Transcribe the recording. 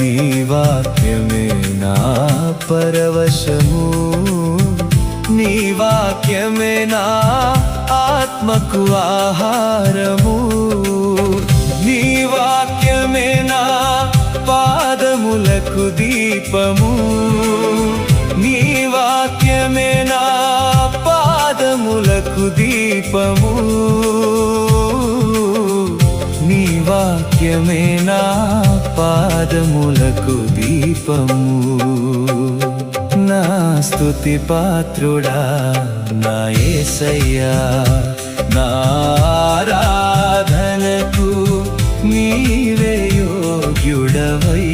నీ వాక్యమే నా పరవశము, నీ వాక్యమే నా ఆత్మకు ఆహారము, నీ వాక్యమే నా పాదములకు దీపము, నీ వాక్యమే నా పాదములకు దీపము, నీ వాక్యమే నా పాదములకు దీపము. నా స్తుతి పాత్రుడా నా యేసయ్యా, నా ఆరాధనకు నీవే యోగ్యుడవయ్యా.